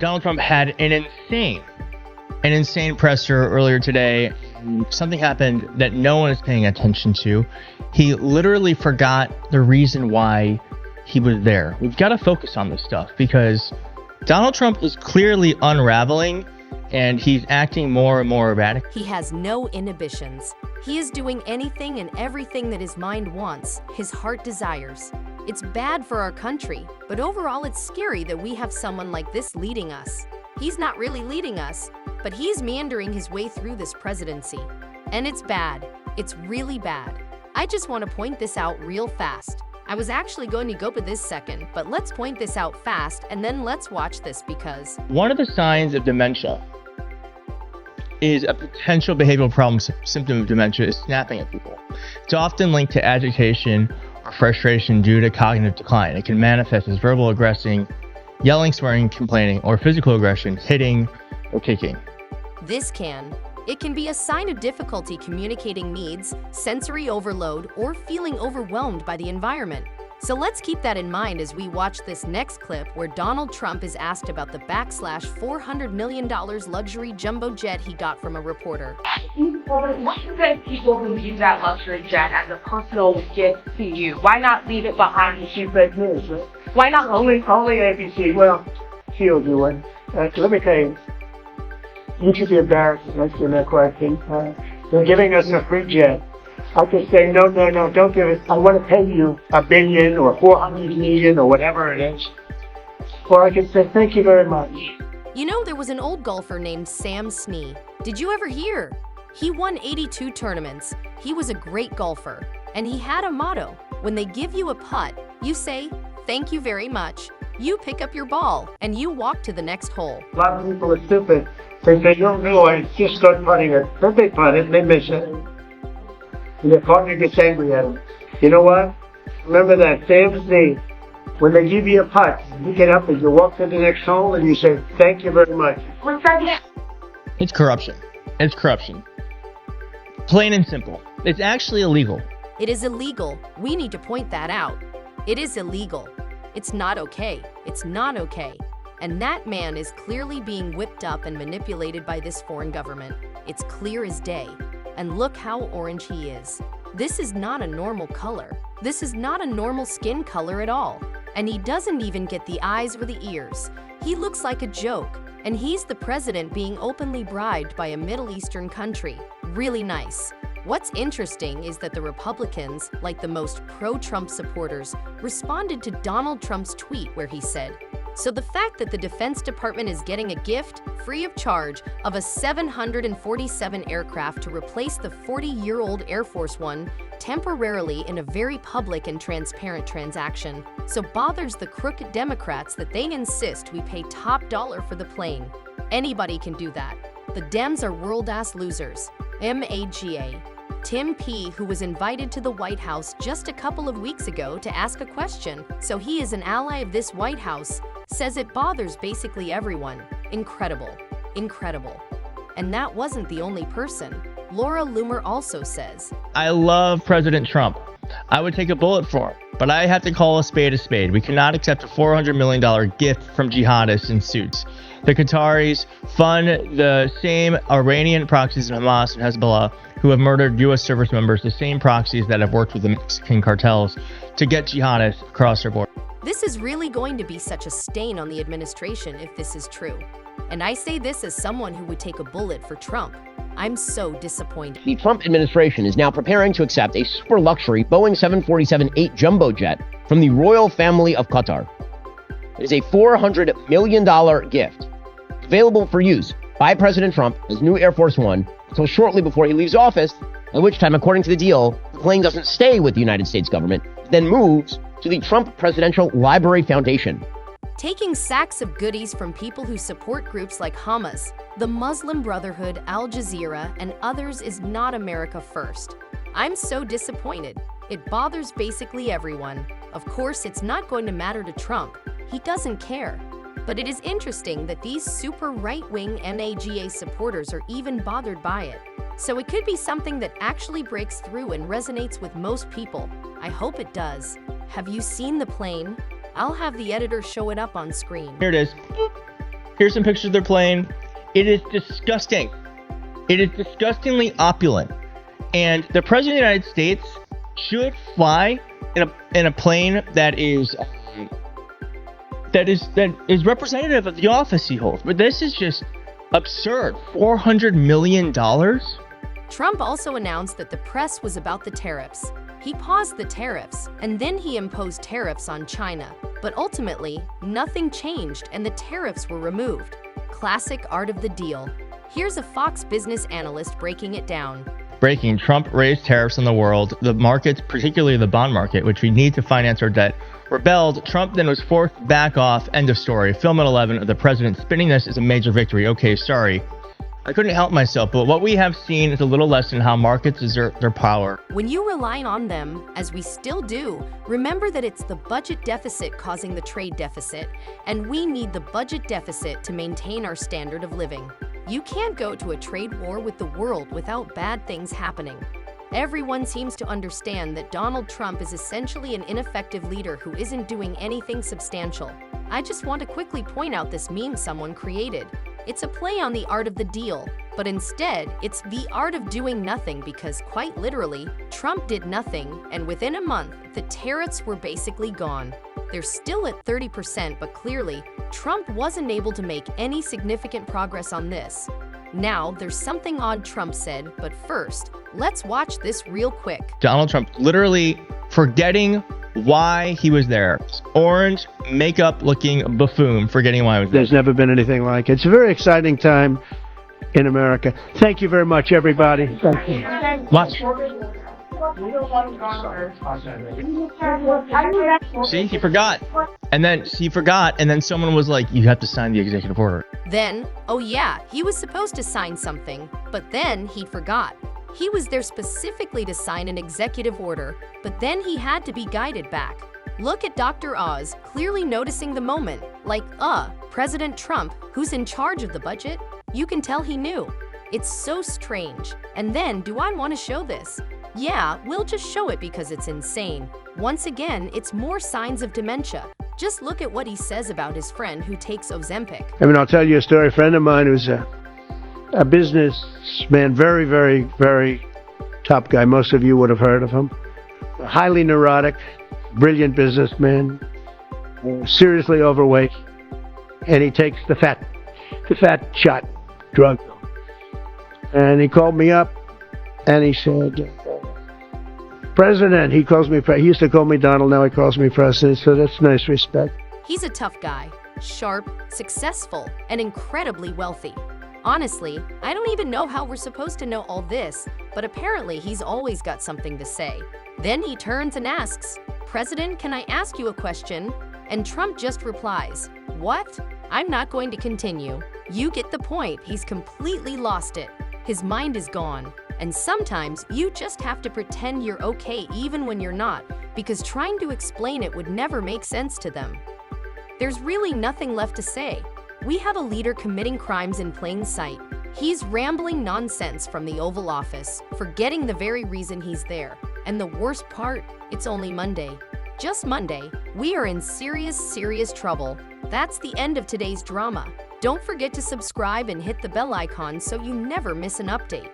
Donald Trump had an insane presser earlier today. Something happened that no one is paying attention to. He literally forgot the reason why he was there. We've got to focus on this stuff because Donald Trump is clearly unraveling and he's acting more and more erratic. He has no inhibitions. He is doing anything and everything that his mind wants, his heart desires. It's bad for our country, but overall it's scary that we have someone like this leading us. He's not really leading us, but he's meandering his way through this presidency. And it's bad. It's really bad. I just want to point this out real fast. I was actually going to go to this second, but let's point this out fast and then let's watch this because one of the signs of dementia is a potential behavioral problem symptom of dementia is snapping at people. It's often linked to agitation or frustration due to cognitive decline. It can manifest as verbal aggression, yelling, swearing, complaining, or physical aggression, hitting or kicking. It can be a sign of difficulty communicating needs, sensory overload, or feeling overwhelmed by the environment. So let's keep that in mind as we watch this next clip where Donald Trump is asked about the $400 million luxury jumbo jet he got from a reporter. What prevents people who use that luxury jet as a personal gift to you? Why not leave it behind the secret news? Why not Only ABC. Well, she'll do it. Let me tell you, you should be embarrassed to answer that question. They're giving us a free jet. I could say, no, don't give it. I want to pay you $1 billion or 400 million or whatever it is. Or I could say, thank you very much. You know, there was an old golfer named Sam Snee. Did you ever hear? He won 82 tournaments. He was a great golfer. And he had a motto. When they give you a putt, you say, thank you very much. You pick up your ball and you walk to the next hole. A lot of people are stupid. They say, no, I just start putting it. Then they putt it and they miss it. And their partner gets angry at them. You know what? Remember that Sam Snee. When they give you a putt, you get up and you walk to the next hole and you say, thank you very much. It's corruption. It's corruption. Plain and simple. It's actually illegal. It is illegal. We need to point that out. It is illegal. It's not okay. It's not okay. And that man is clearly being whipped up and manipulated by this foreign government. It's clear as day. And look how orange he is. This is not a normal color. This is not a normal skin color at all. And he doesn't even get the eyes or the ears. He looks like a joke. And he's the president being openly bribed by a Middle Eastern country. Really nice. What's interesting is that the Republicans, like the most pro-Trump supporters, responded to Donald Trump's tweet where he said, so the fact that the Defense Department is getting a gift, free of charge, of a 747 aircraft to replace the 40-year-old Air Force One temporarily in a very public and transparent transaction, so bothers the crooked Democrats that they insist we pay top dollar for the plane. Anybody can do that. The Dems are world-ass losers. MAGA. Tim P., who was invited to the White House just a couple of weeks ago to ask a question, so he is an ally of this White House, says it bothers basically everyone. Incredible. Incredible. And that wasn't the only person. Laura Loomer also says, I love President Trump. I would take a bullet for him, but I have to call a spade a spade. We cannot accept a $400 million gift from jihadists in suits. The Qataris fund the same Iranian proxies in Hamas and Hezbollah who have murdered U.S. service members, the same proxies that have worked with the Mexican cartels to get jihadists across their border. This is really going to be such a stain on the administration if this is true. And I say this as someone who would take a bullet for Trump. I'm so disappointed. The Trump administration is now preparing to accept a super luxury Boeing 747-8 jumbo jet from the royal family of Qatar. It is a $400 million gift available for use by President Trump as new Air Force One until shortly before he leaves office, at which time, according to the deal, the plane doesn't stay with the United States government, then moves to the Trump Presidential Library Foundation. Taking sacks of goodies from people who support groups like Hamas, the Muslim Brotherhood, Al Jazeera, and others is not America first. I'm so disappointed. It bothers basically everyone. Of course, it's not going to matter to Trump. He doesn't care. But it is interesting that these super right-wing MAGA supporters are even bothered by it. So it could be something that actually breaks through and resonates with most people. I hope it does. Have you seen the plane? I'll have the editor show it up on screen. Here it is. Here's some pictures of their plane. It is disgusting. It is disgustingly opulent. And the President of the United States should fly in a plane that is representative of the office he holds. But this is just absurd. $400 million? Trump also announced that the press was about the tariffs. He paused the tariffs, and then he imposed tariffs on China. But ultimately, nothing changed and the tariffs were removed. Classic art of the deal. Here's a Fox Business analyst breaking it down. Breaking: Trump raised tariffs on the world. The markets, particularly the bond market, which we need to finance our debt, rebelled. Trump then was forced back off. End of story. Film at 11 of the president spinning this is a major victory. Okay, sorry. I couldn't help myself, but what we have seen is a little lesson how markets exert their power. When you rely on them, as we still do, remember that it's the budget deficit causing the trade deficit, and we need the budget deficit to maintain our standard of living. You can't go to a trade war with the world without bad things happening. Everyone seems to understand that Donald Trump is essentially an ineffective leader who isn't doing anything substantial. I just want to quickly point out this meme someone created. It's a play on the art of the deal, but instead, it's the art of doing nothing because, quite literally, Trump did nothing, and within a month, the tariffs were basically gone. They're still at 30%, but clearly, Trump wasn't able to make any significant progress on this. Now, there's something odd Trump said, but first, let's watch this real quick. Donald Trump literally forgetting why he was there. Orange makeup looking buffoon forgetting why he was there. There's never been anything like it. It's a very exciting time in America. Thank you very much, everybody. Thank you. Watch. See, he forgot. And then someone was like, you have to sign the executive order. Then, oh yeah, he was supposed to sign something, but then he forgot. He was there specifically to sign an executive order, but then he had to be guided back. Look at Dr. Oz, clearly noticing the moment, like, President Trump, who's in charge of the budget? You can tell he knew. It's so strange. And then, do I want to show this? Yeah, we'll just show it because it's insane. Once again, it's more signs of dementia. Just look at what he says about his friend who takes Ozempic. I mean, I'll tell you a story. A friend of mine who's a businessman, very, very, very top guy. Most of you would have heard of him. Highly neurotic, brilliant businessman, seriously overweight, and he takes the fat shot drug. And he called me up, and he said, President, he used to call me Donald, now he calls me President, so that's nice respect. He's a tough guy, sharp, successful, and incredibly wealthy. Honestly, I don't even know how we're supposed to know all this, but apparently he's always got something to say. Then he turns and asks, President, can I ask you a question? And Trump just replies, what? I'm not going to continue. You get the point. He's completely lost it. His mind is gone. And sometimes you just have to pretend you're okay even when you're not, because trying to explain it would never make sense to them. There's really nothing left to say. We have a leader committing crimes in plain sight. He's rambling nonsense from the Oval Office, forgetting the very reason he's there. And the worst part, it's only Monday. Just Monday. We are in serious, serious trouble. That's the end of today's drama. Don't forget to subscribe and hit the bell icon so you never miss an update.